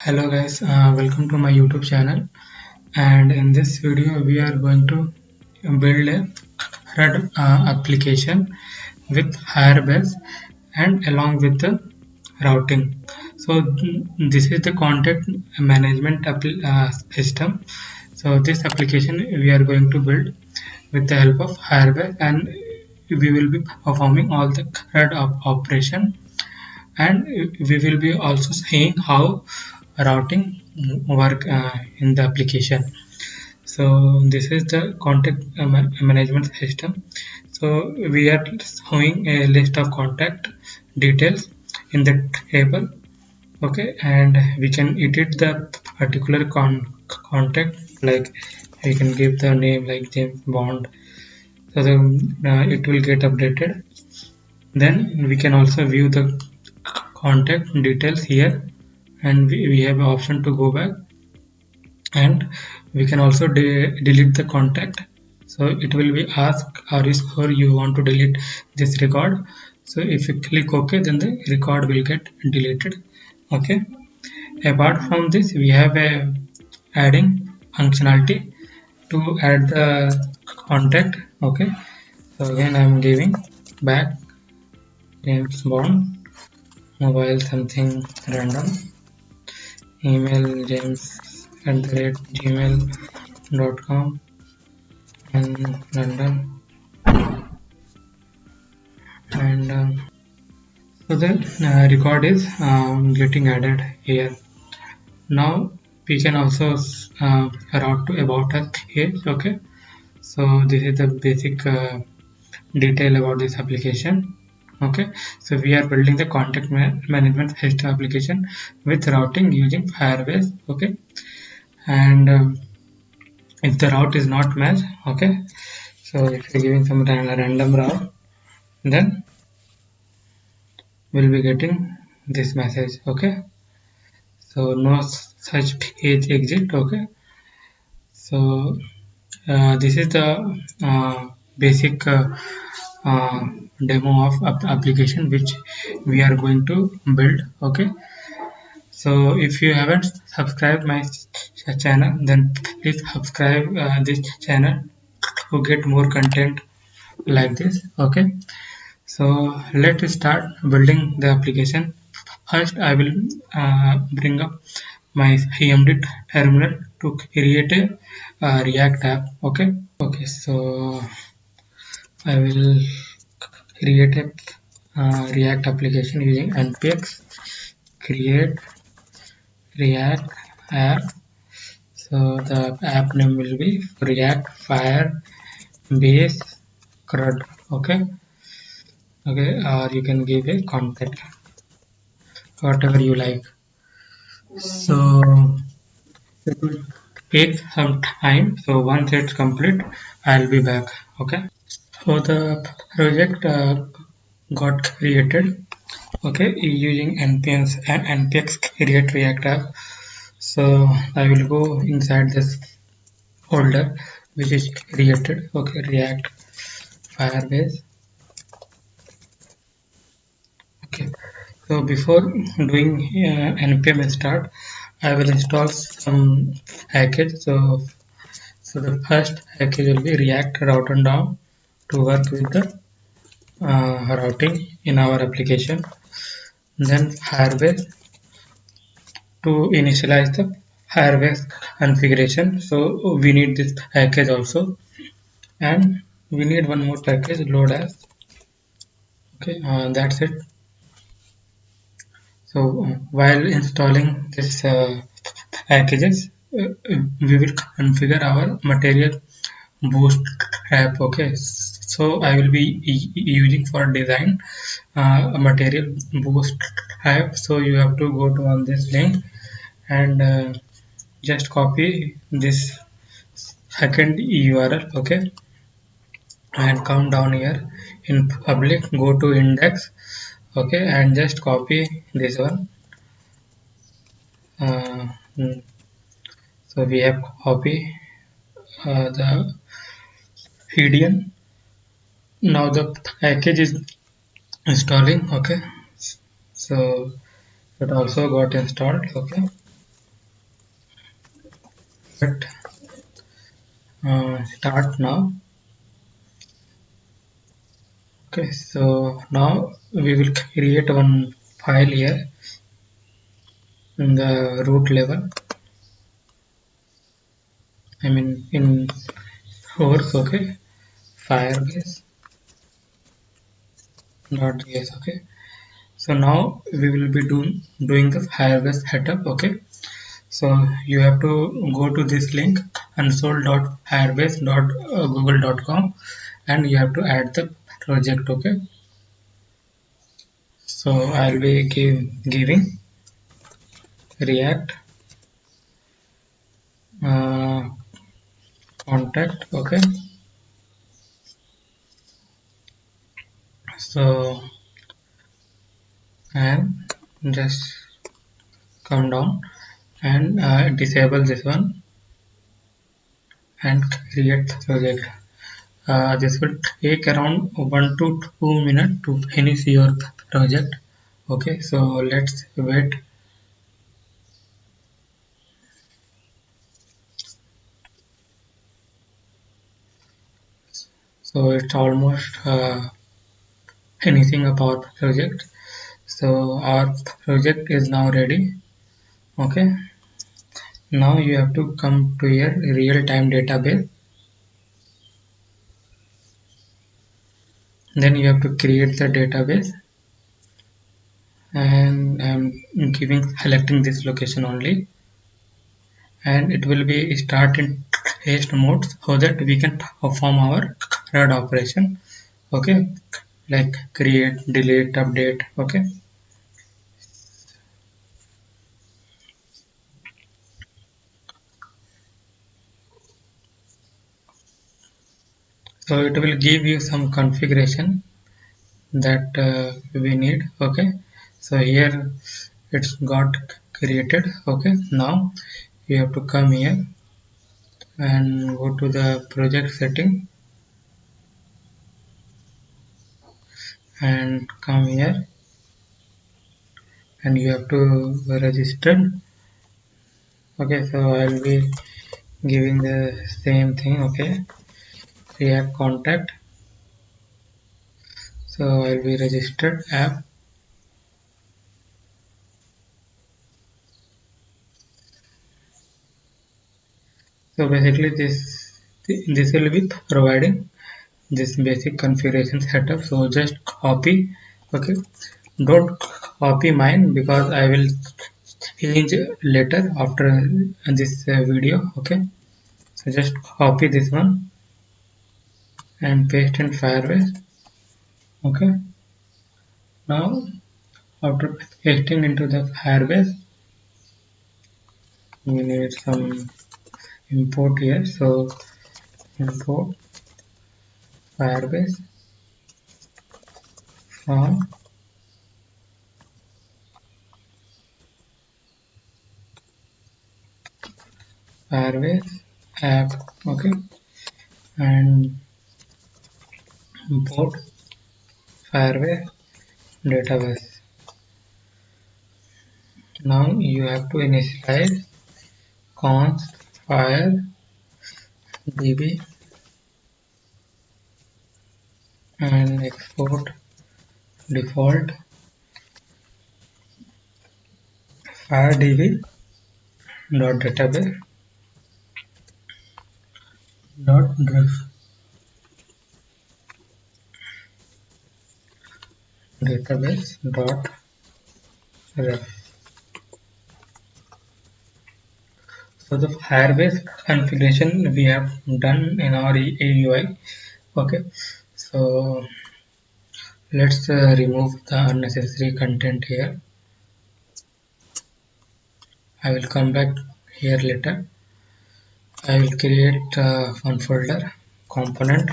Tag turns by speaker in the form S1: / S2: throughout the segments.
S1: Hello guys, welcome to my YouTube channel, and in this video we are going to build a thread application with Firebase and along with the routing. So this is the contact management system. So this application we are going to build with the help of Firebase, and we will be performing all the thread operation, and we will be also seeing how routing work in the application. So this is the contact management system. So we are showing a list of contact details in the table. Okay, and we can edit the particular contact, like we can give the name like James Bond, so it will get updated. Then we can also view the contact details here, and we have an option to go back, and we can also delete the contact. So it will be asked, are you sure you want to delete this record? So if you click OK, then the record will get deleted. Okay, apart from this we have a adding functionality to add the contact. Okay, so again I am giving back James Bond, mobile something random, email james@gmail.com, and London, and so the record is getting added here. Now we can also route to about us page. Okay, so this is the basic detail about this application. Okay, so we are building the contact management system application with routing using Firebase. Okay, and if the route is not matched, okay, so if you're giving some random route, then we'll be getting this message. Okay, so no such page exit. Okay, so this is the basic uh, demo of application which we are going to build. Okay, so if you haven't subscribed my channel, then please subscribe this channel to get more content like this. Okay, so let's start building the application. First I will bring up my AMD terminal to create a React app. Okay, so I will create a React application using npx create React app. So the app name will be React Firebase CRUD. Okay, or you can give a contact, whatever you like. So it will take some time. So once it's complete, I'll be back. Okay. So the project got created. Okay, using npx create React app. So I will go inside this folder which is created. Okay, React Firebase. Okay, so before doing npm start, I will install some package. So the first package will be React Route and Down to work with the routing in our application. Then Firebase to initialize the Firebase configuration. So we need this package also, and we need one more package, load as. Okay, that's it. So while installing this packages, we will configure our material bootstrap. Okay, so I will be using for design material bootstrap. So you have to go to on this link and just copy this second URL. Okay, and come down here in public, go to index. Okay, and just copy this one. uh, mm, so we have copy the hidden. Now the package is installing. Okay, so it also got installed. Okay, But start now. Okay, so now we will create one file here in the root level. I mean in source. Okay, firebase.js. Okay, so now we will be doing the firebase setup. Okay, so you have to go to this link console.firebase.google.com and you have to add the project. Okay, so I'll be giving react uh, contact. Okay, so and just come down and disable this one and create the project. This will take around 1 to 2 minutes to finish your project. Okay, so let's wait. So it's almost finishing up our project. So our project is now ready. Okay, now you have to come to your real-time database. Then you have to create the database, and I'm selecting this location only, and it will be start in test mode so that we can perform our CRUD operation. Okay, like create, delete, update. Okay, so it will give you some configuration that we need. Okay, so here it's got created. Okay, now you have to come here and go to the project setting and come here and you have to register. Okay, so I'll be giving the same thing. Okay, react contact, so I'll be registered app. So basically this will be providing this basic configuration setup. So just copy. Okay, don't copy mine because I will change later after this video. Okay, so just copy this one and paste in Firebase. Okay, now after pasting into the Firebase, we need some import here. So import Firebase from Firebase app. Okay, and import Firebase database. Now you have to initialize const fire db and export default fire db dot database dot ref database dot ref. So the Firebase configuration we have done in our AUI. Okay, so let's remove the unnecessary content here. I will come back here later. I will create one folder component.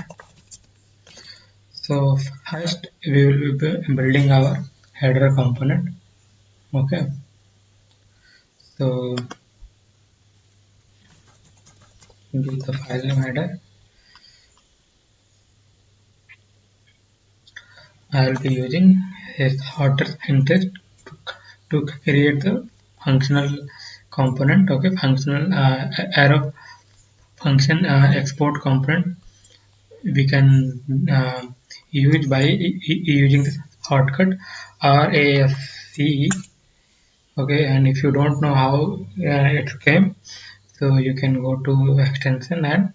S1: So first we will be building our header component. Okay, so give the file name header. I will be using a hotter syntax to create the functional component, okay, functional arrow function export component we can use by using this shortcut RASCE. Okay, and if you don't know how it came, so you can go to extension and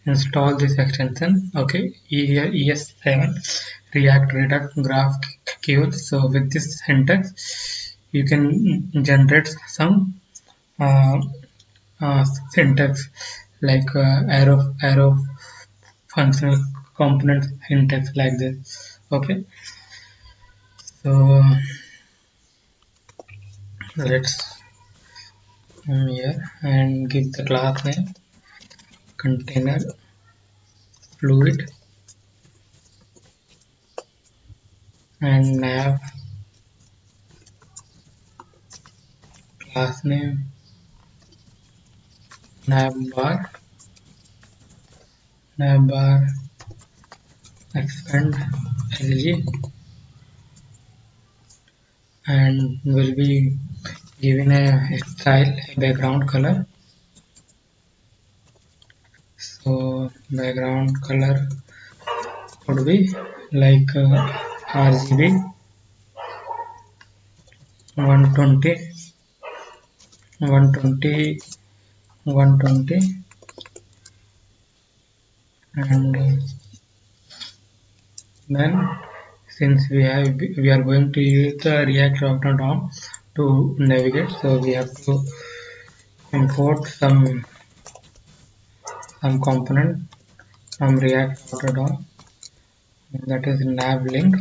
S1: install this extension. Okay, ES7 React Redux Graph QL. So with this syntax you can generate some uh, syntax like arrow functional component syntax like this. Okay, so let's here and give the class name container fluid and class name navbar navbar expand lg and will be given a style a background color. So background color would be like RGB 120 120 120 and then since we are going to use the React Router DOM to navigate, so we have to import some component from React Router DOM, that is nav link.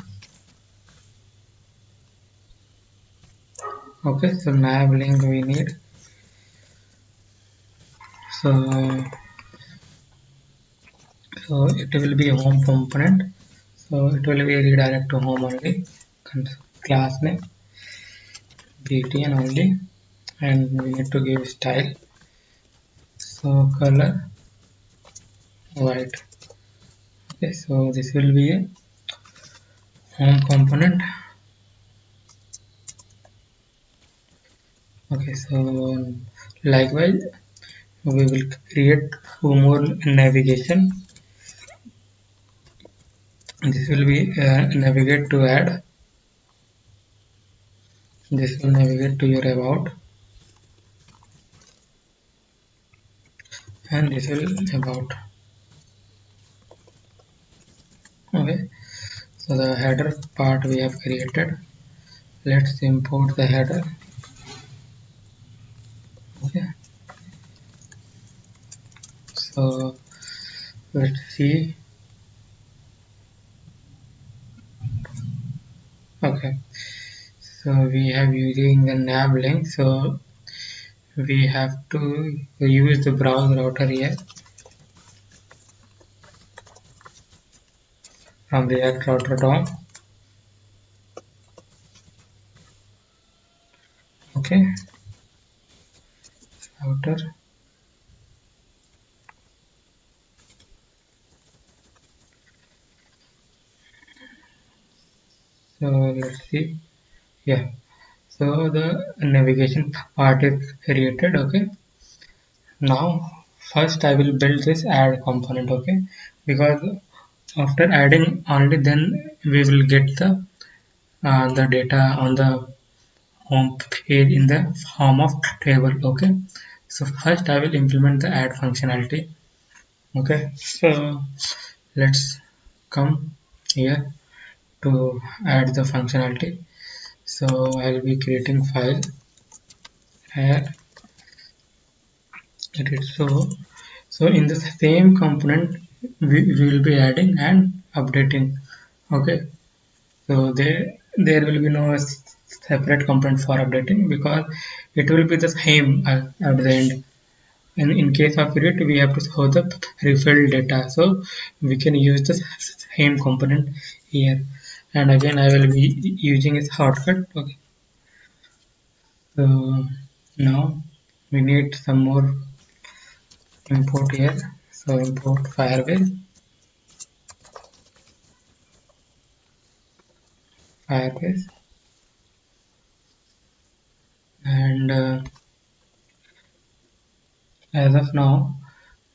S1: Okay, so nav link we need, so it will be a home component, so it will be redirect to home only, class name btn only, and we need to give style, so color white. Okay, so this will be a home component. Okay, so likewise we will create two more navigation. This will be navigate to add, this will navigate to your about, and this will about. Okay, so the header part we have created, let's import the header. Okay, so let's see. Okay, so we have using the nav link, so we have to use the browse router here from React Router DOM. Okay, router, so let's see. Yeah, so the navigation part is created. Okay, now first I will build this add component. Okay, because after adding only then we will get the data on the home page in the form of table. Okay, so first I will implement the add functionality. Okay, so let's come here to add the functionality. So I'll be creating file add edit. So in the same component we will be adding and updating. Okay, so there will be no separate component for updating because it will be the same at the end. In case of read we have to show the refilled data, so we can use the same component here, and again I will be using a shortcut. Okay, so now we need some more import here, so import Firebase, and As of now,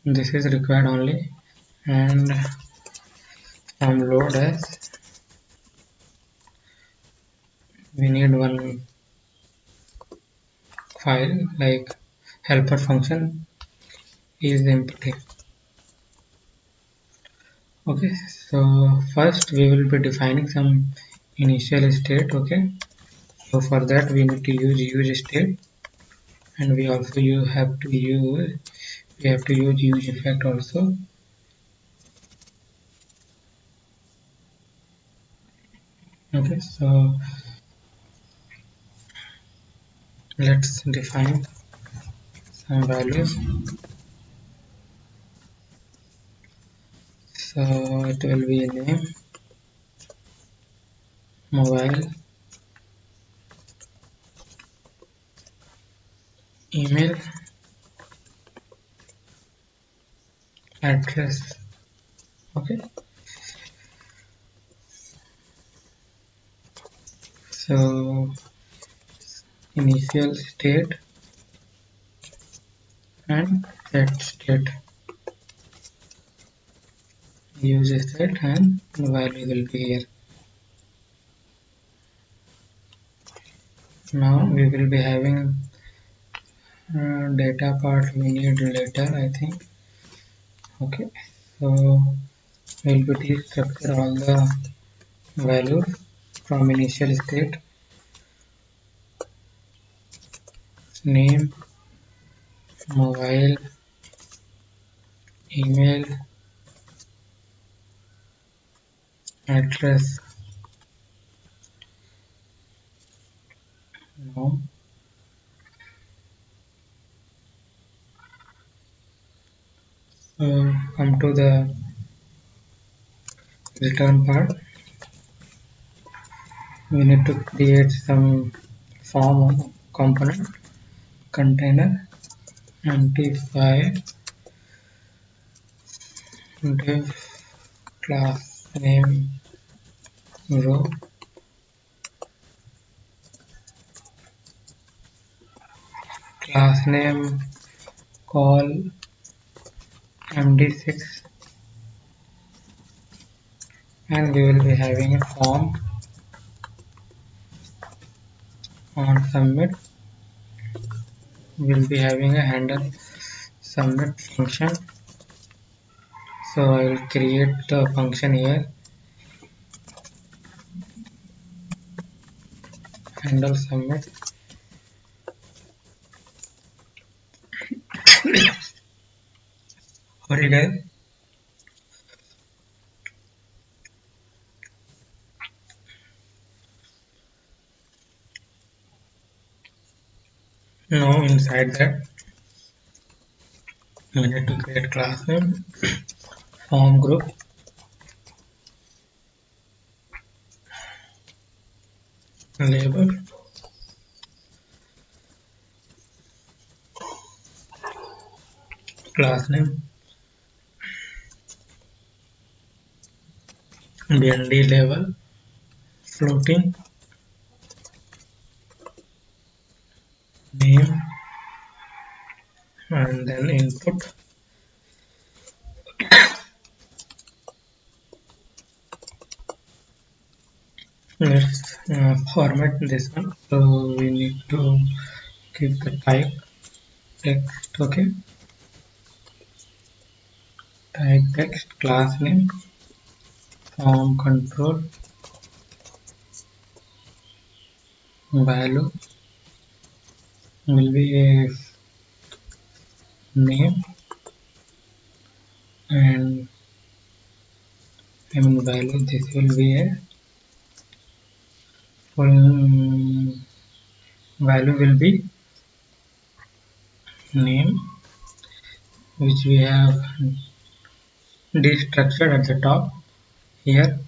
S1: this is required only, and from load as we need one file like helper function is empty. Okay, so first we will be defining some initial state. Okay, so for that we need to use state, and we also have to use effect also. Okay, so let's define some values. So it will be a name, mobile, email, address. Okay, so initial state and set state, use state, and the value will be here. Now we will be having data part we need later, I think. Okay, so we'll be destructure all the values from initial state, name, mobile, email, address. Now come to the return part. We need to create some form component container empty file div class name row class name call md6, and we will be having a form on submit. We'll be having a handle submit function. So I will create the function here, handle submit. Sorry guys. Now inside that we need to create class name, form group, label, class name, bnd level, floating, name, and then input. Let's format this one. So we need to keep the type text. Okay, type text, class name, form control, value will be a name, and value this will be a full value will be name, which we have destructured at the top here,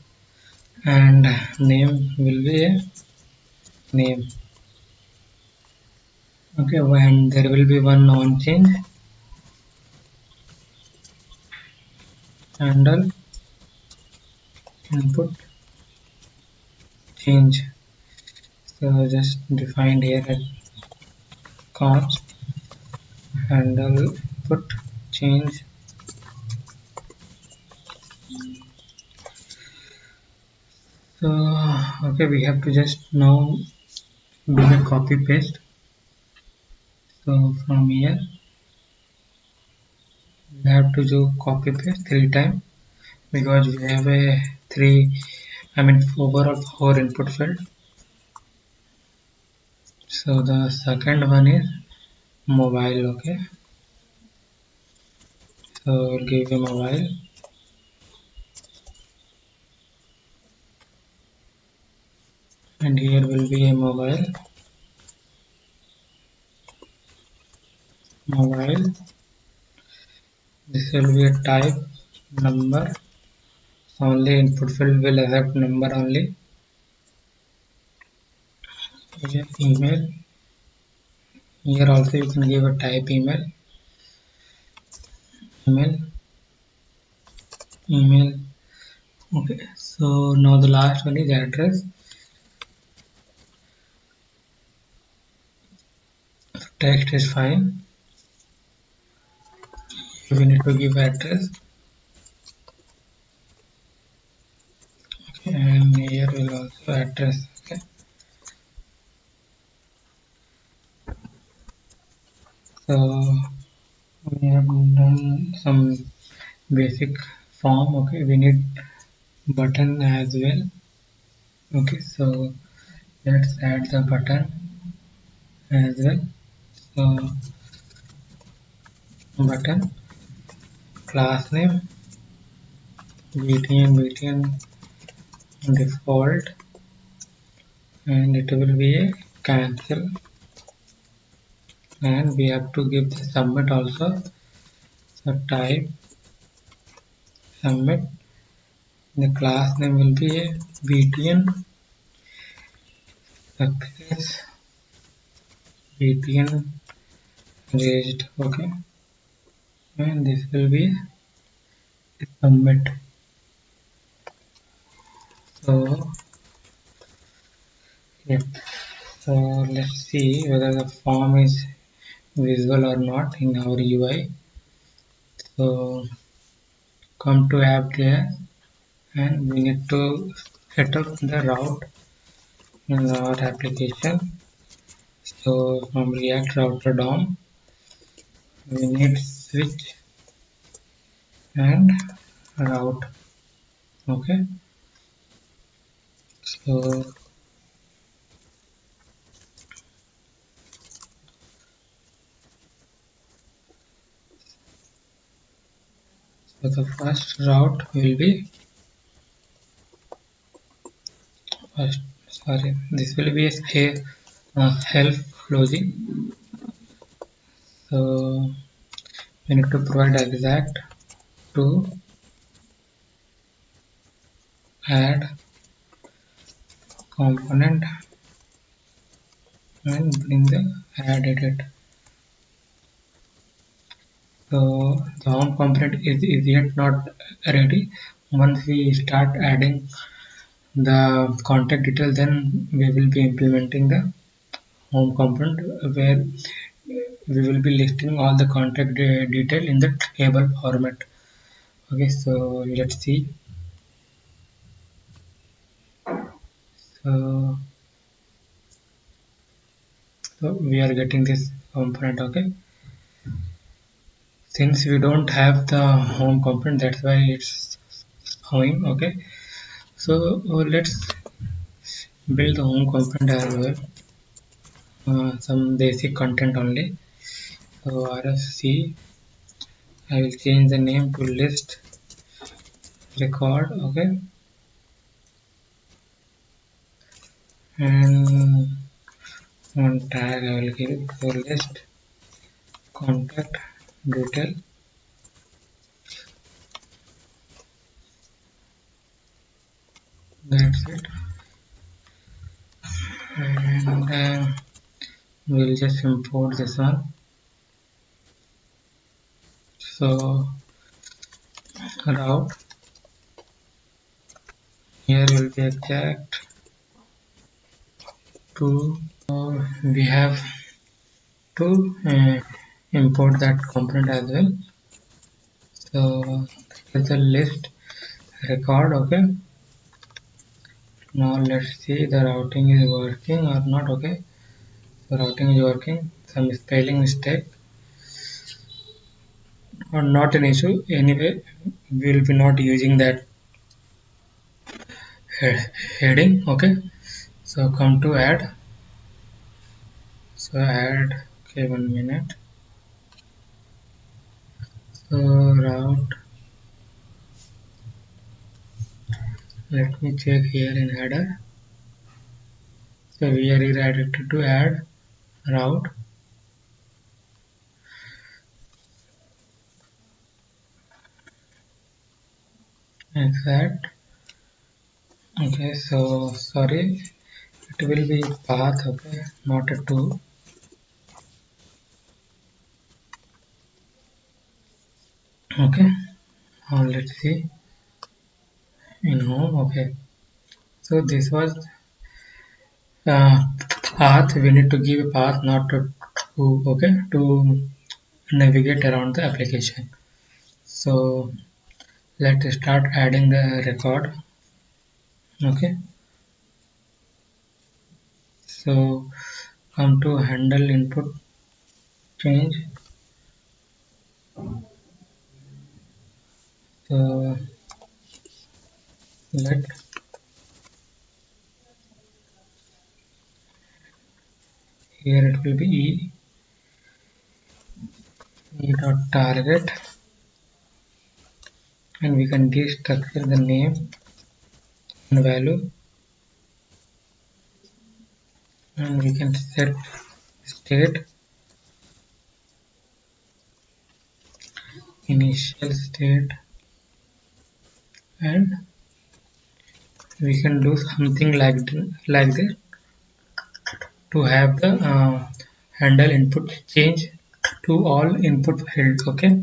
S1: and name will be a name. Okay, and there will be one non change, handle input change. So just defined here at const handle input change. So okay, we have to just now do a copy paste. So from here we have to do copy paste 3 times because we have a overall 4 input field. So the second one is mobile. Okay, so we'll give a mobile, and here will be a mobile. This will be a type number. Only input field will accept number only. Here email. Here also you can give a type email. Email. Okay. So now the last one is address. Text is fine. We need to give address. Okay. And here will also address. Okay. So we have done some basic form. Okay. We need button as well. Okay. So let's add the button as well. So button, class name, btn default, and it will be a cancel, and we have to give the submit also. So type submit. The class name will be a btn success, btn raised. Okay, and this will be submit. So yeah, so let's see whether the form is visible or not in our UI. So come to app there, and we need to set up the route in our application. So from React Router DOM, we need switch and route. Okay, so the first route will be first. Sorry, this will be a help closing. So we need to provide exact to add component and bring the add edit. So the home component is yet not ready. Once we start adding the contact detail, then we will be implementing the home component where we will be listing all the contact detail in the table format. Okay, so let's see. So, so we are getting this component. Okay, since we don't have the home component, that's why it's showing. Okay, so let's build the home component as well. Some basic content only. So RFC, I will change the name to list record. Okay, and one tag I will give it for list contact detail. That's it, and we'll just import this one. So route here will be exact to. We have to import that component as well. So here's the list record. Okay, now let's see the routing is working or not. Okay, the routing is working. Some spelling mistake or not an issue. Anyway, we will be not using that heading. Okay, so come to add. So add. Okay, 1 minute. So route. Let me check here in header. So we are redirected to add route. Exact. Okay, so sorry, it will be path. Okay, not a to. Okay, now let's see in home. Okay, so this was uh, path. We need to give a path, not to okay, to navigate around the application. So let's start adding the record. Okay, so come to handle input change. So let here it will be e dot target, and we can destructure the name and value, and we can set state, initial state, and we can do something like this to have the handle input change to all input fields. Okay,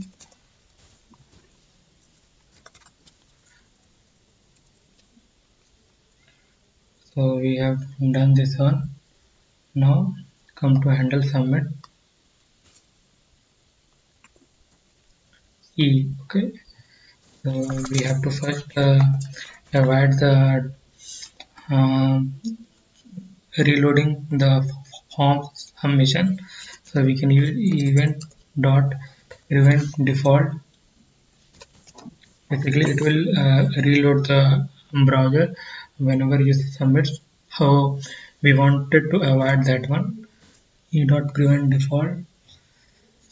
S1: so we have done this one. Now come to handle submit e. Okay, so we have to first avoid the um, reloading the form submission. So we can use event dot prevent default. Basically it will reload the browser whenever you submit. So we wanted to avoid that one, e dot prevent default,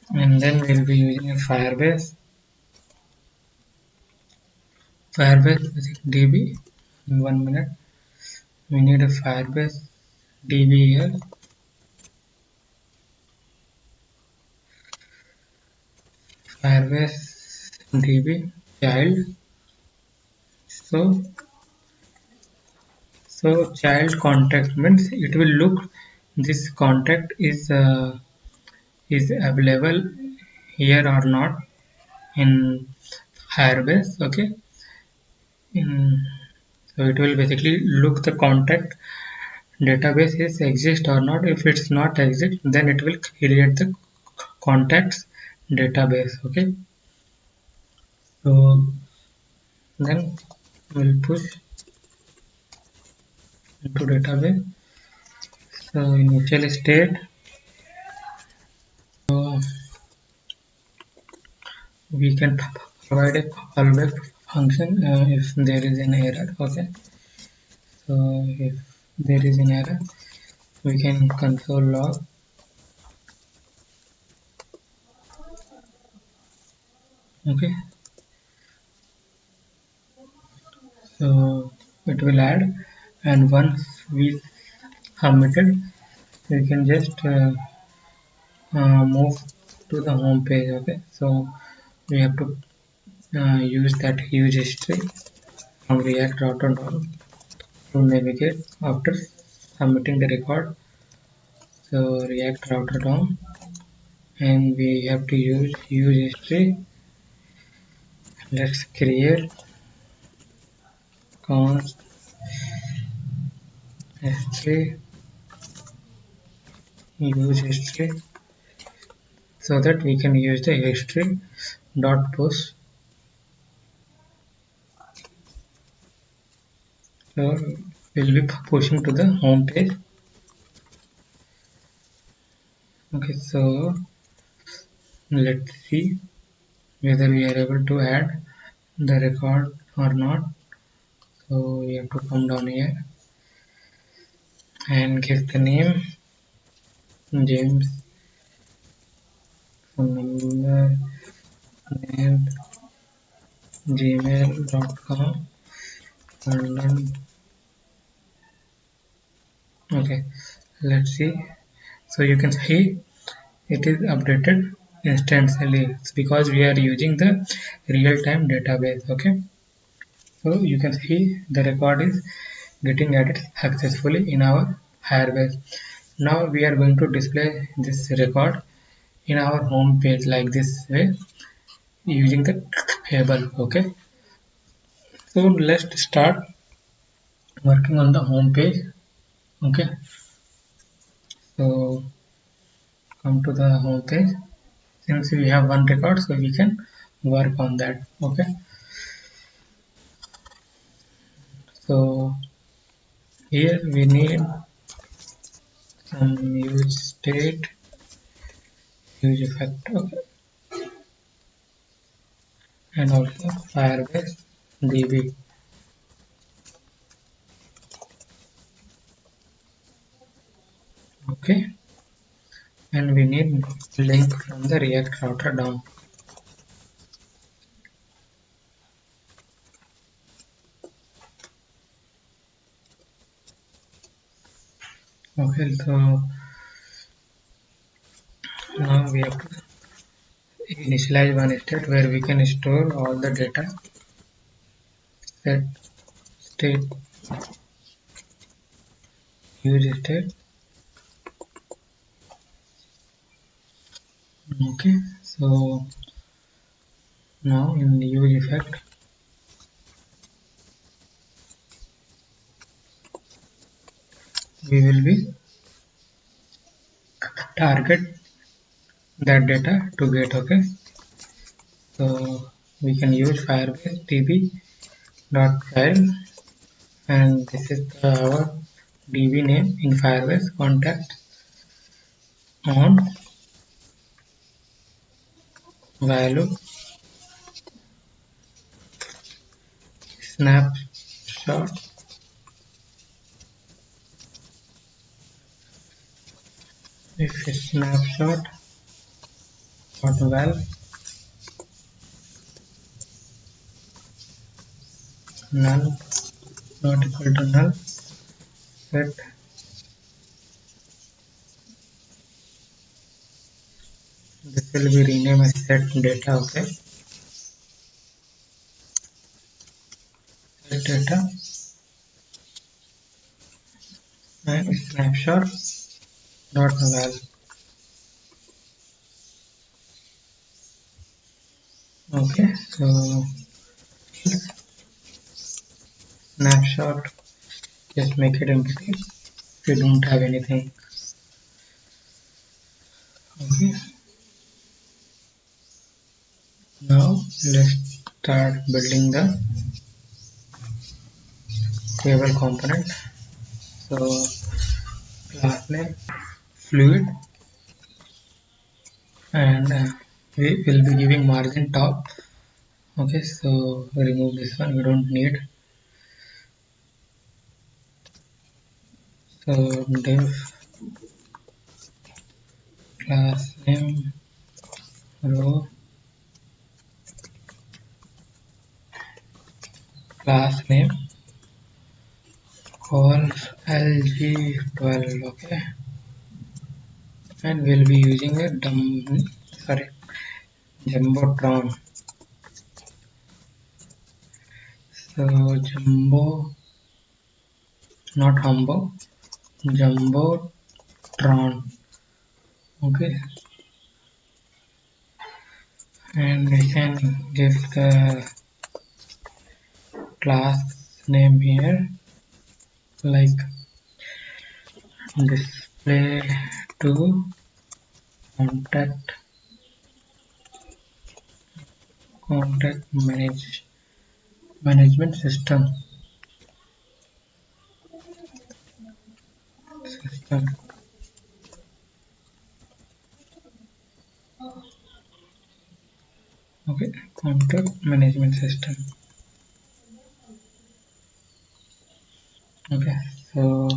S1: and then we'll be using a firebase basic db. In 1 minute we need a firebase db here. Firebase db child. So child contact means it will look this contact is available here or not in Firebase. Okay, in, so it will basically look the contact database is exist or not. If it's not exist, then it will create the contacts database. Okay, so then we'll push into database. So initial state. So we can provide a callback function if there is an error. Okay, so if there is an error, we can console log. Okay, so it will add, and once we submitted, we can just move to the home page. Okay, so we have to use that huge history from React router down to navigate after submitting the record. So React router down, and we have to use huge history. Let's create const history, use history. so that we can use the history dot push. So we'll be pushing to the home page. Okay, so let's see whether we are able to add the record or not. So we have to come down here and give the name James, phone number, name, gmail.com, and then okay, let's see. So you can see it is updated instantly. It's because we are using the real-time database. Okay, so you can see the record is getting added successfully in our Firebase. Now we are going to display this record in our home page like this way using the table. Okay, so let's start working on the home page. Okay, so come to the home page. Since we have one record, so we can work on that. Okay, so here we need some use state, use effect, okay, and also Firebase DB. Okay, and we need link from the React router down. Okay, so now we have to initialize one state where we can store all the data. Set state use state. Okay, so now in the use effect, we will be target that data to get. Okay, so we can use Firebase DB dot file, and this is our DB name in Firebase contact on value snapshot if snapshot dot val null not equal to null, set this will be renamed as set data. Okay, set data and snapshot dot val. Okay, so snapshot, just make it empty if you don't have anything. Okay, now let's start building the table component. So class name fluid, and we will be giving margin top. Okay, so remove this one, we don't need. So div class name row class name call lg12. Okay, and we'll be using a jumbotron. So jumbo, not humbo, jumbotron. Okay, and we can give the class name here like display to contact contact management system. Okay, contact management system. Okay, so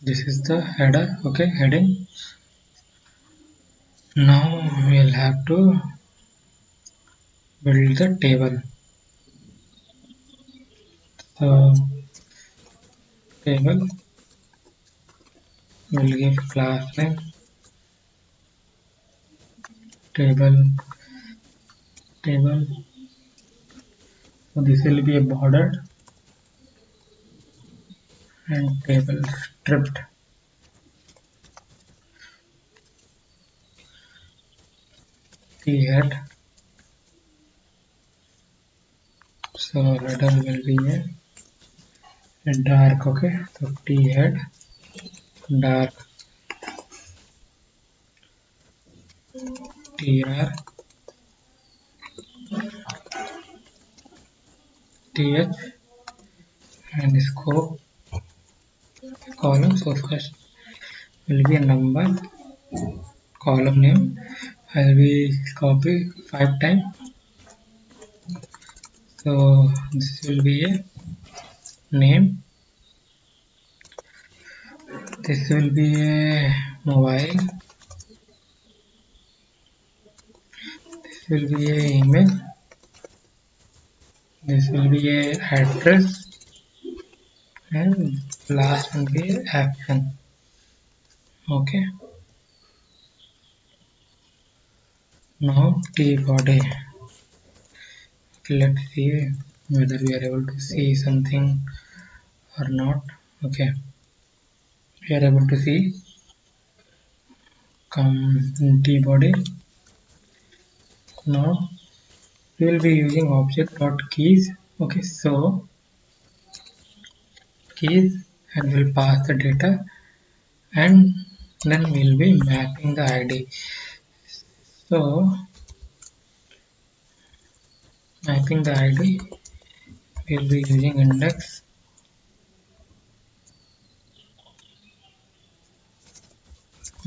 S1: this is the header. Okay, heading. Now we'll have to build the table. So table will give class name table. So this will be a border and table stripped. T head. So header will be a dark. Okay, so T head dark tr th and scope column. So first will be a number column name. I will copy 5 times. So this will be a name. This will be a mobile. This will be a email. This will be a address, and last will be a action. Okay. Now T body. Let's see whether we are able to see something or not. Okay, we are able to see come T body. Now we will be using object dot keys. Okay, so keys, and we'll pass the data, and then we'll be mapping the ID. So mapping the ID, we'll be using index.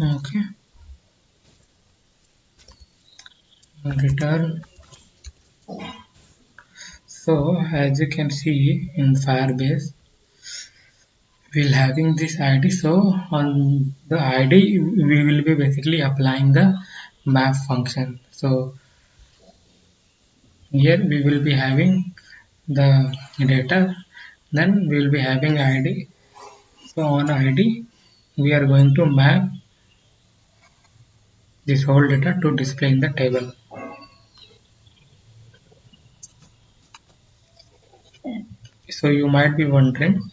S1: Okay, return. So as you can see in Firebase, we'll having this id. So on the id we will be basically applying the map function. So here we will be having the data, then we will be having id. So on id we are going to map this whole data to display in the table. So you might be wondering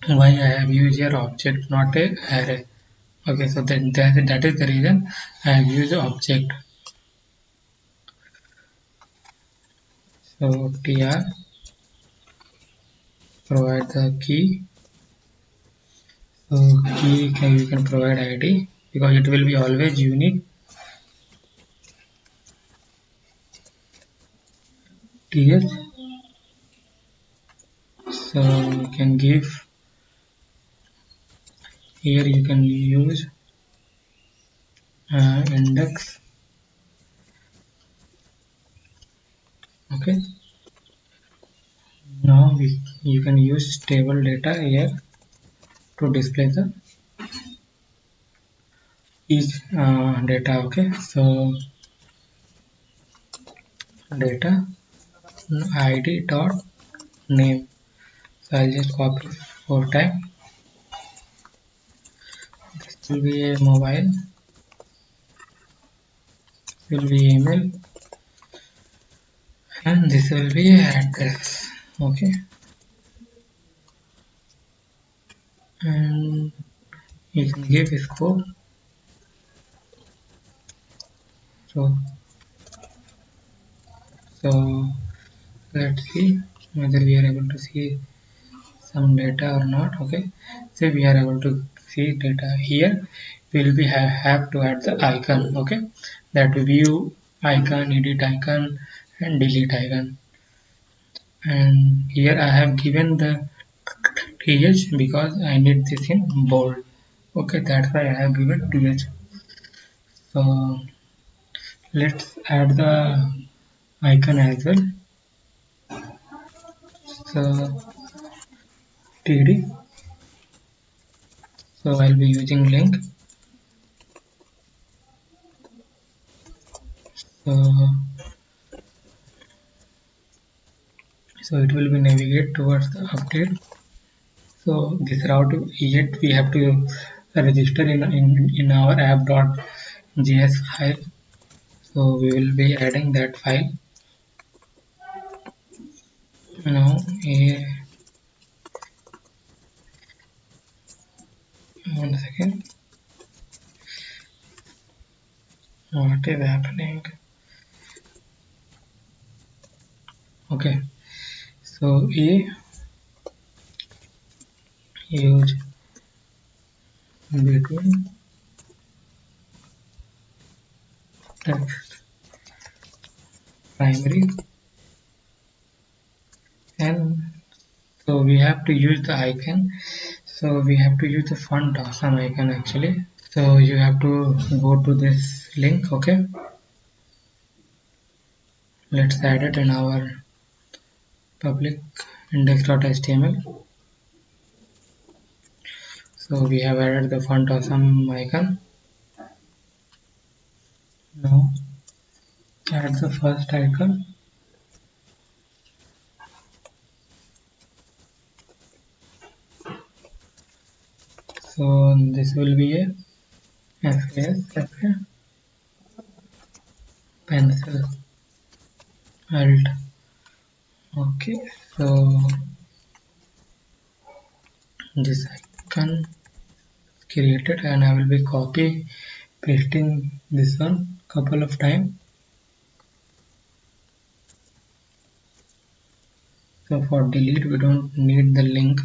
S1: why I have used here object, not a array. Okay, so that is the reason I have used object. So tr provide the key. So key you can provide id because it will be always unique. Th. So you can give here, you can use index. Okay, now you can use table data here to display the each data. Okay, so data id dot name. So I'll just copy 4 times. This will be a mobile, will be email, and this will be address. Okay, and you can give scope. So let's see whether we are able to see some data or not. Okay, so we are able to see data here. We will be have to add the icon. Okay, that view icon, edit icon, and delete icon. And here I have given the th because I need this in bold. Okay, that's why I have given th. So let's add the icon as well. So td. So I'll be using link. So it will be navigate towards the update. So this route yet we have to register in our app.js file. So we will be adding that file. Now one second. What is happening? Okay. So use between text primary, and so we have to use the icon. So we have to use the font awesome icon actually. So you have to go to this link. Okay, let's add it in our public index.html. So we have added the font awesome icon. Now add the first icon. So this will be a FAS pencil alt. Okay, so this icon created, and I will be copy pasting this one couple of times. So for delete we don't need the link,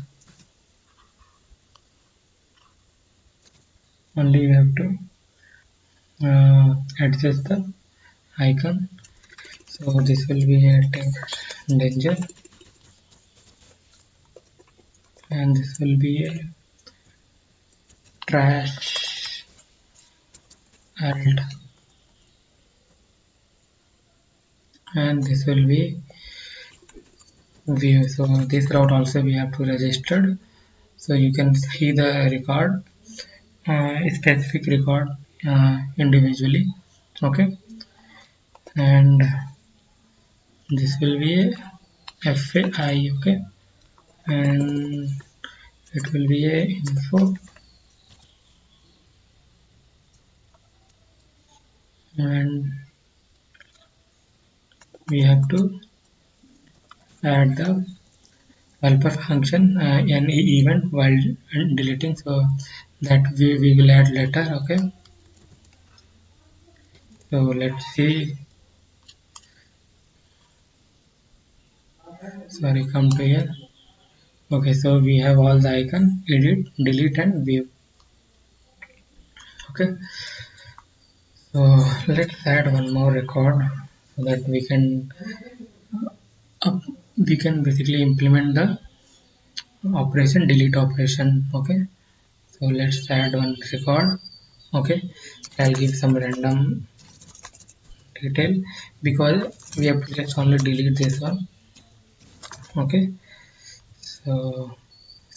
S1: only you have to adjust the icon. So this will be a text danger, and this will be a trash alt, and this will be view. So this route also we have to register. So you can see the record, specific record individually. Okay, and this will be a FAI. Okay, and it will be a info, and we have to add the helper function any event while deleting, so that we will add later. Okay, so let's see. Sorry, come to here. Okay, so we have all the icon, edit, delete, and view. Okay, so let's add one more record so that up, we can basically implement the operation, delete operation. Okay, so let's add one record. Okay, I'll give some random detail because we have to just only delete this one. Okay, so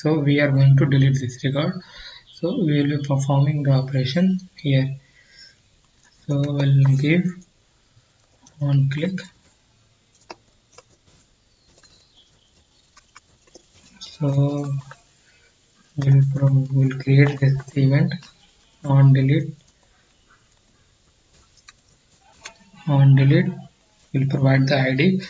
S1: we are going to delete this record, so we will be performing the operation here. So we'll give on click. So we'll create this event on delete. On delete, we'll provide the ID.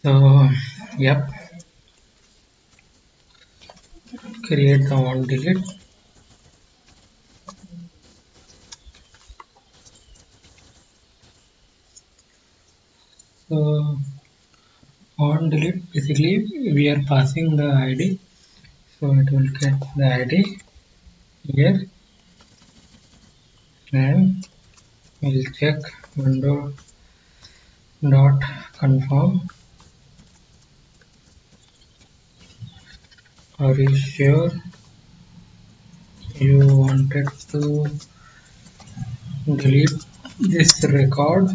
S1: So yep, create the on delete. So On delete, basically we are passing the id, so it will get the id here, and we'll check window dot confirm. Are you sure you wanted to delete this record?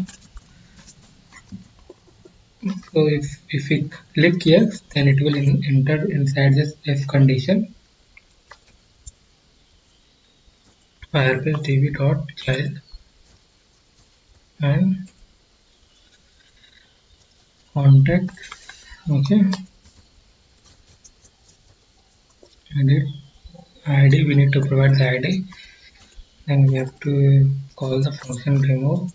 S1: So if we click yes, then it will enter inside this if condition firebase db dot child and contact. Okay, edit id, we need to provide the id, then we have to call the function remove,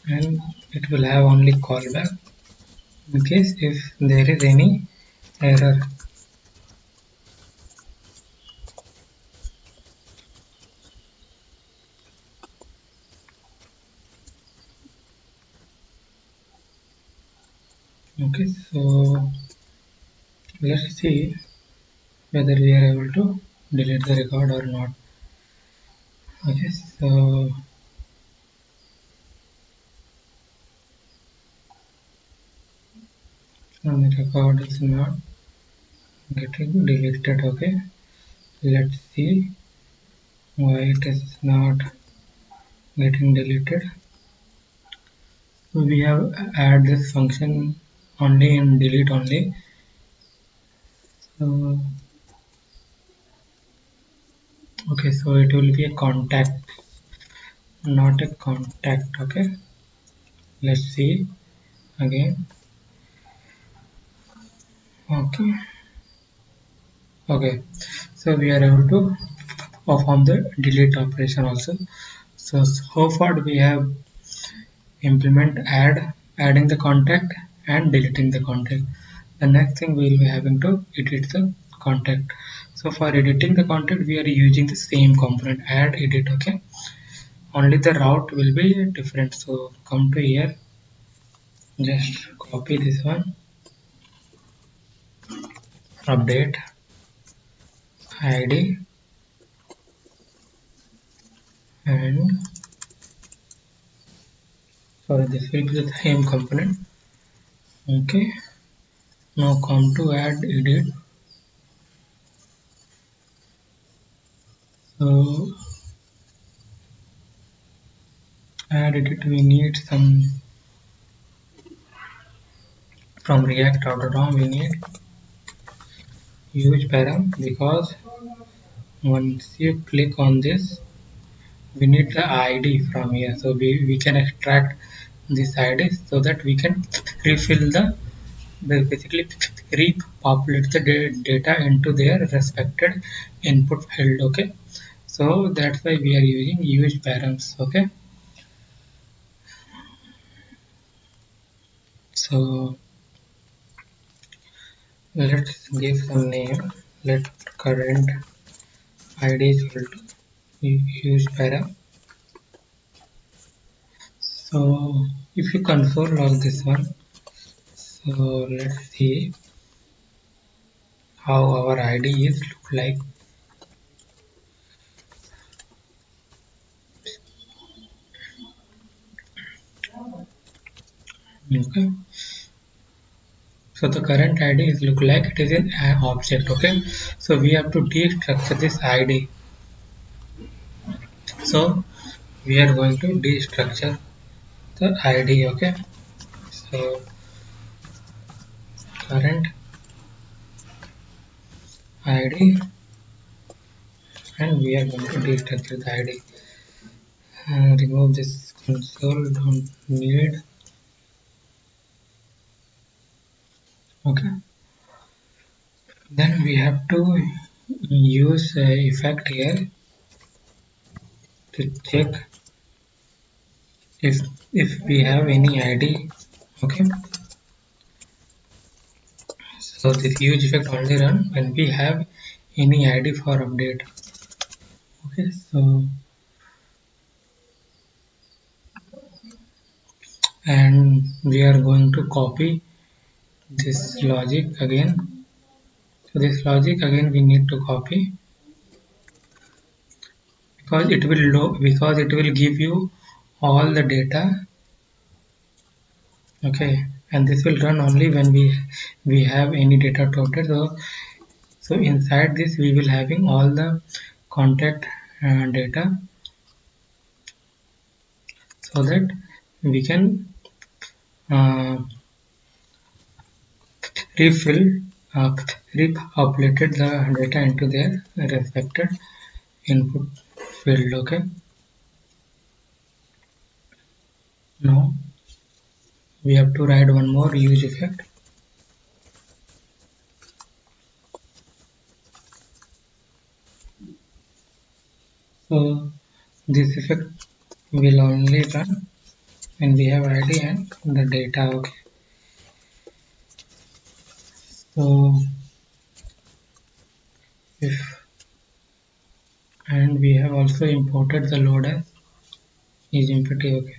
S1: and it will have only callback in case if there is any error. Okay, so let's see whether we are able to delete the record or not. Okay, so the record is not getting deleted. Okay, let's see why it is not getting deleted. So we have add this function only in delete only. So okay, so it will be a contact, not a contact. Okay, let's see again. Okay, okay, so we are able to perform the delete operation also. So far we have implement adding the contact and deleting the contact. The next thing we will be having to edit the contact. So for editing the contact we are using the same component add edit. Okay, only the route will be different. So come to here, just copy this one, update id, and so this will be the same component. Okay, now come to add edit. So add edit, we need some from react.com, we need huge param, because once you click on this we need the id from here, so we can extract this id so that we can refill the basically repopulate the data into their respected input field. Okay, so that's why we are using huge params. Okay, so let's give some name. Let current id is equal to huge param. So if you console log this one, so let's see how our id is look like. Okay, so the current id is look like it is an object. Okay, so we have to destructure this id. So we are going to destructure the id. Okay, so current id, and we are going to destructure the id. Remove this console, don't need. Okay, then we have to use effect here to check if we have any id. Okay, so this huge effect only run when we have any id for update. Okay, so and we are going to copy this logic again. So this logic again we need to copy, because it will give you all the data. Okay, and this will run only when we have any data to update. So inside this we will having all the contact data, so that we can uh, refill uh, repopulated the data into their respected input field. Okay, now we have to write one more use effect. So this effect will only run when we have ID and the data. Okay, so if and we have also imported the load as is empty. Okay,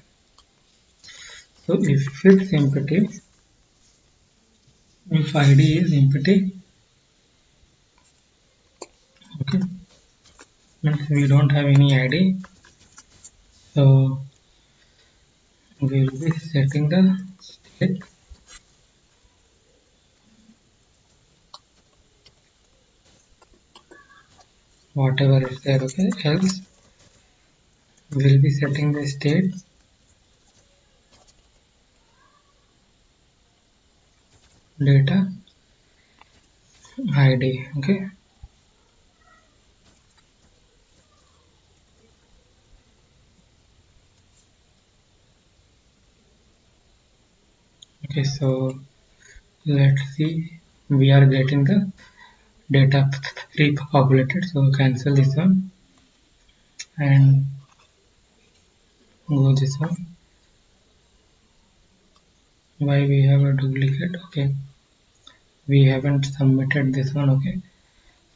S1: so if it's empty, if ID is empty, okay, means we don't have any ID, so we will be setting the state whatever is there. Okay, else we will be setting the state data ID. Okay, okay, so let's see, we are getting the data repopulated, so cancel this one and go this one. Why we have a duplicate? Okay, we haven't submitted this one. Okay,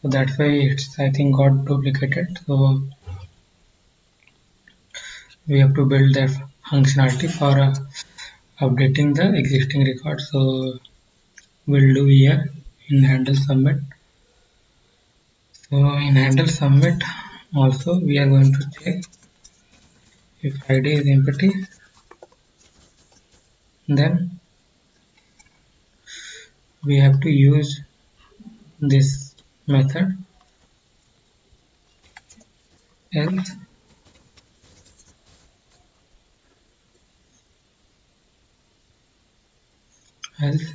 S1: so that's why it's, I think, got duplicated. So we have to build that functionality for updating the existing record. So we'll do here in handle submit. So in handle submit also we are going to check if ID is empty, then we have to use this method, else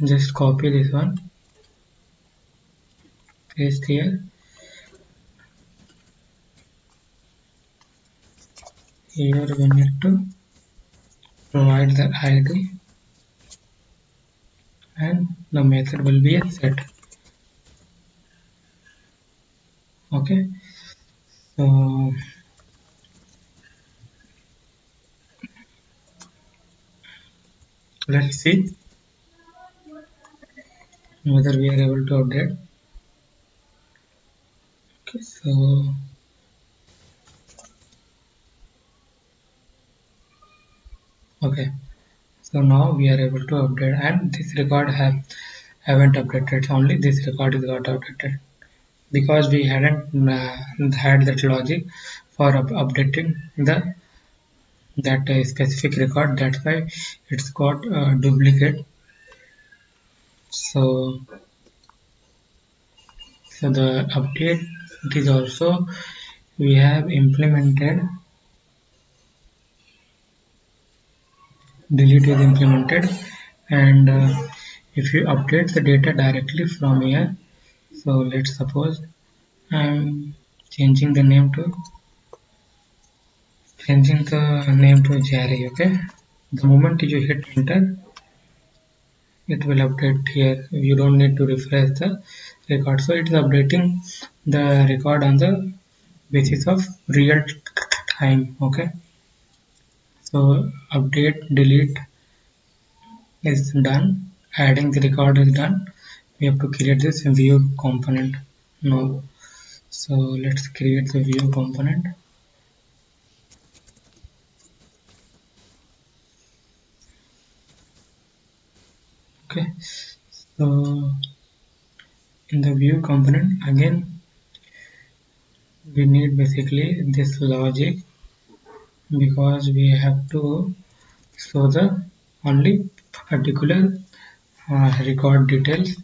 S1: just copy this one, paste here. Here we need to provide the ID and the method will be a set. Okay, so let's see whether we are able to update. Okay, so okay, so now we are able to update, and this record haven't updated. Only this record is got updated because we hadn't had that logic for updating that specific record. That's why it's got duplicate. So the update, it is also we have implemented delete is implemented, and if you update the data directly from here, so let's suppose I'm changing the name to Jerry. Okay, the moment you hit enter, it will update here. You don't need to refresh the record, so it is updating the record on the basis of real time. Okay, so update delete is done, adding the record is done. We have to create this view component now. So let's create the view component. Okay, so in the view component again we need basically this logic, because we have to show the only particular record details.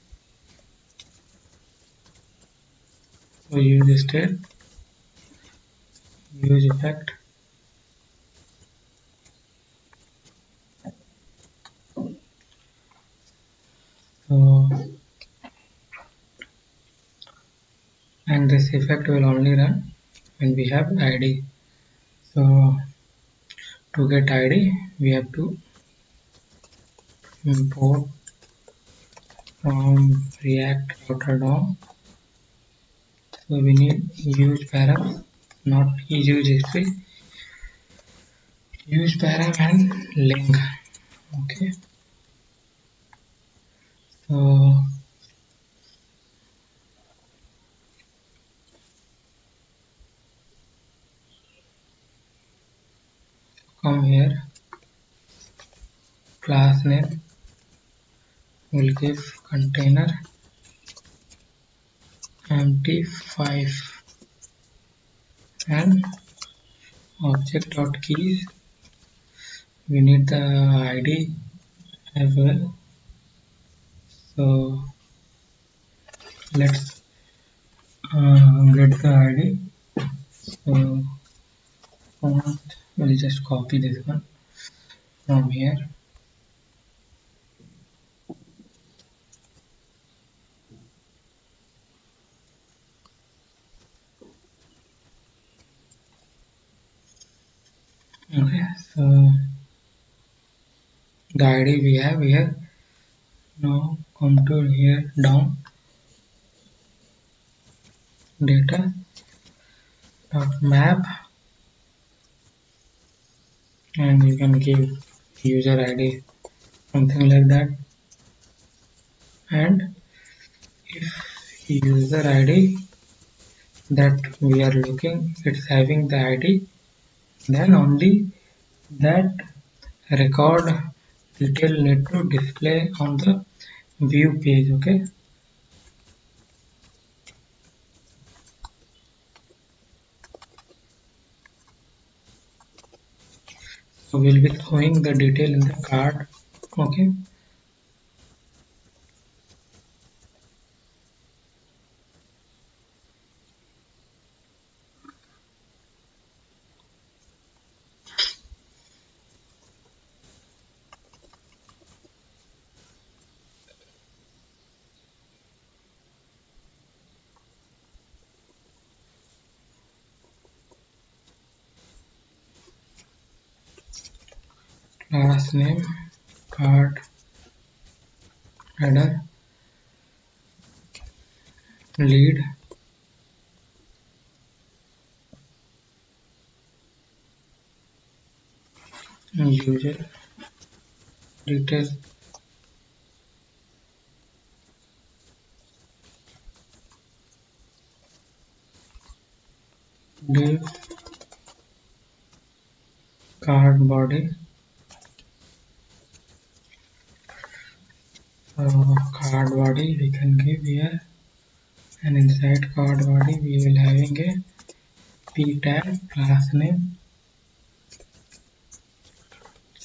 S1: So use state, use effect. So and this effect will only run when we have id. So to get id we have to import from react router DOM. So we need use param, not use history, use param and link. Okay, so come here, class name will give container empty5 and object dot keys. We need the id as well. So let's get the id. So we'll just copy this one from here. Okay, so the id we have here. Now come to here down, data dot map, and you can give user id something like that. And if user id that we are looking it's having the id, then only that record detail need to display on the view page. Okay, so we'll be showing the detail in the card. Okay, last name, card header, lead, user detail, div, card body. Card body we can give here, and inside card body we will having a p tag, class name,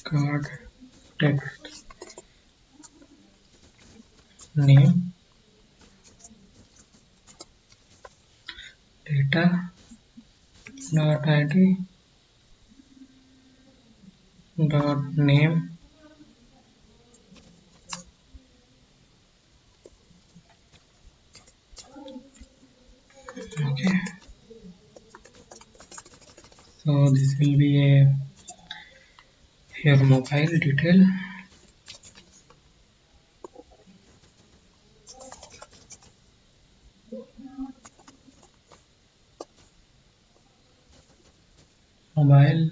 S1: card text name, data dot id dot name. Okay, so this will be a your mobile detail. Mobile,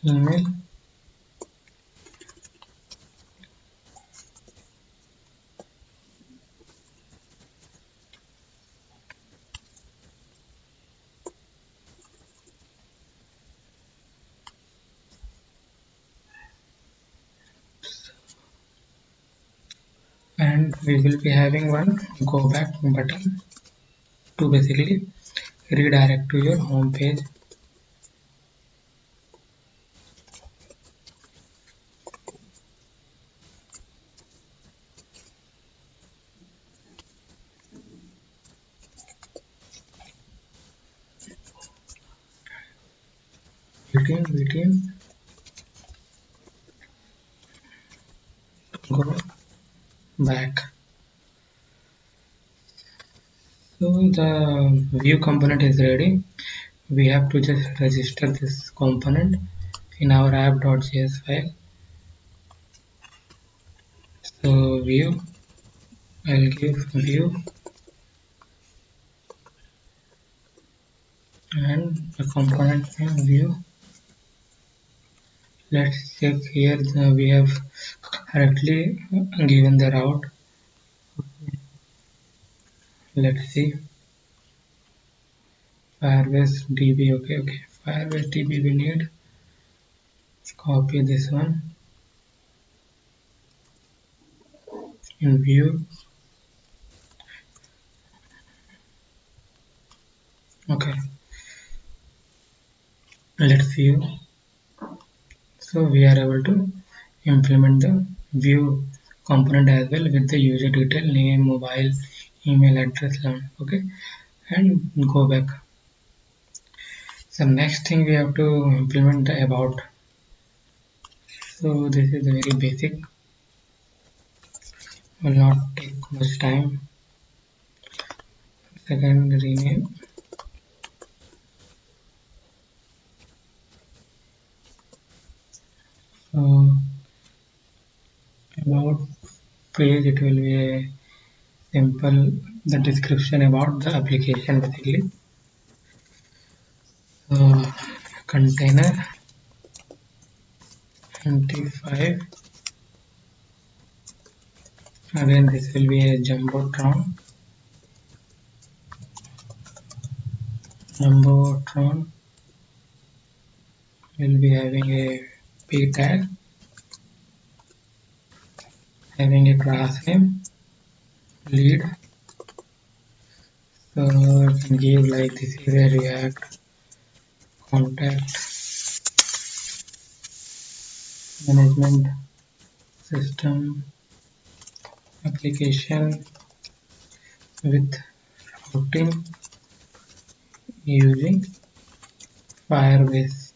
S1: email, and we will be having one go back button to basically redirect to your home page. VTM go back. So the view component is ready. We have to just register this component in our app.js file. So view, I'll give view and the component name view. Let's check here we have correctly given the route. Let's see. Firebase DB, okay. Firebase DB we need. Copy this one in view. Okay, let's view. So we are able to implement the view component as well with the user detail, name, mobile, email address, okay, and go back. So next thing we have to implement the about. So this is very basic, will not take much time. Second, rename. So about page, it will be a simple the description about the application basically. Container MT5. Again, this will be a jumbotron. Jumbotron will be having a p tag, having a class name lead. So I can give like this is a React contact management system application with routing using Firebase.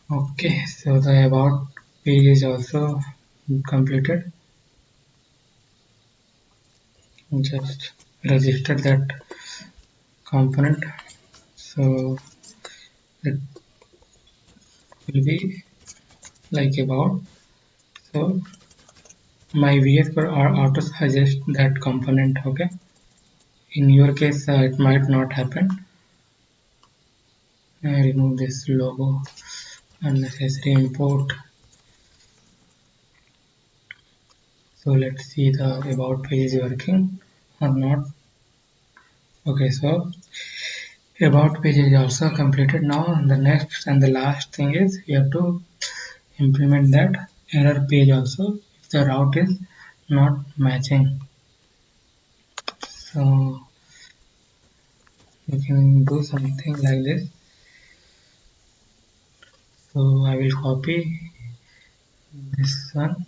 S1: Okay, so the about page is also completed. Just register that component. So it will be like about. So my VS Code auto suggest that component. Okay. In your case, it might not happen. I remove this logo, unnecessary import. So let's see the about page is working or not. Okay, so about page is also completed. Now the next and the last thing is you have to implement that error page also if the route is not matching. So you can do something like this. So I will copy this one,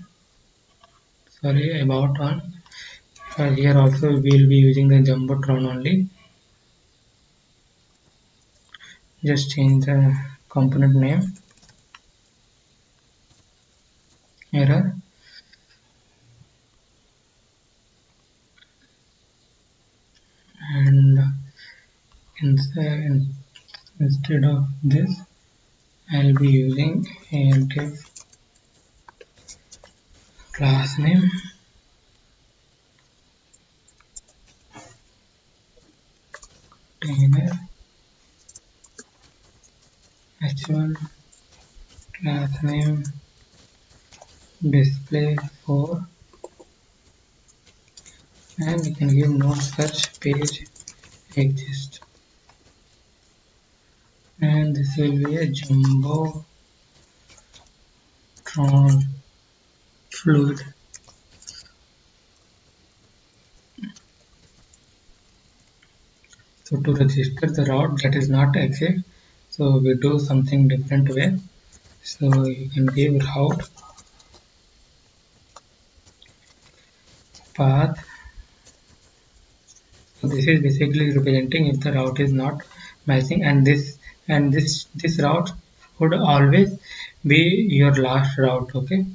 S1: sorry, about one. For here also we will be using the jumbotron only. Just change the component name, error, and instead of this I'll be using ALTF class name, container h1 class name display 4, and you can give no such page exists, and this will be a jumbotron fluid. So to register the route that is not exit, so we do something different way. So you can give route path. So this is basically representing if the route is not matching, and this route would always be your last route. Okay,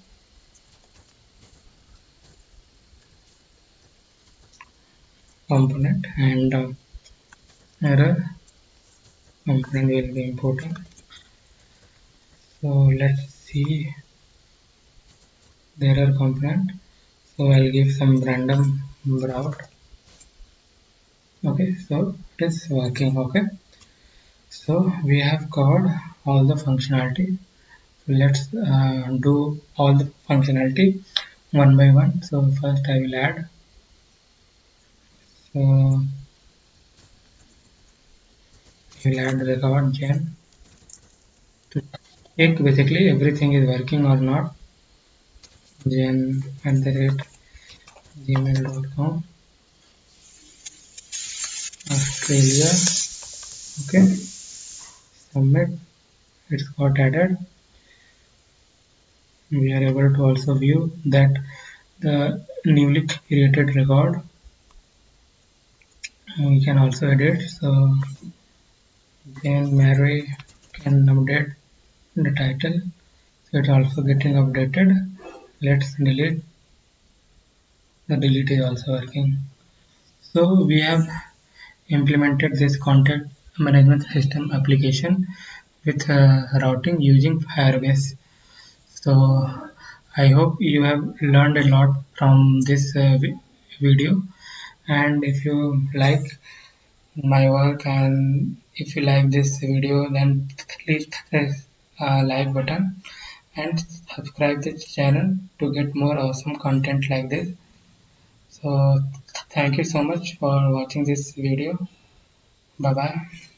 S1: component and error component will be important. So let's see the error component. So I'll give some random route. Okay, so it is working. Okay, so we have covered all the functionality. Let's do all the functionality one by one. So first I will add. So I will add record gen to check basically everything is working or not. Gen @gmail.com Australia. Okay, submit. It's got added. We are able to also view that the newly created record. We can also edit. So then Mary can update the title. So it's also getting updated. Let's delete. The delete is also working. So we have implemented this content management system application with routing using Firebase. So I hope you have learned a lot from this video, and if you like my work and if you like this video, then please press like button and subscribe this channel to get more awesome content like this. So thank you so much for watching this video. Bye bye.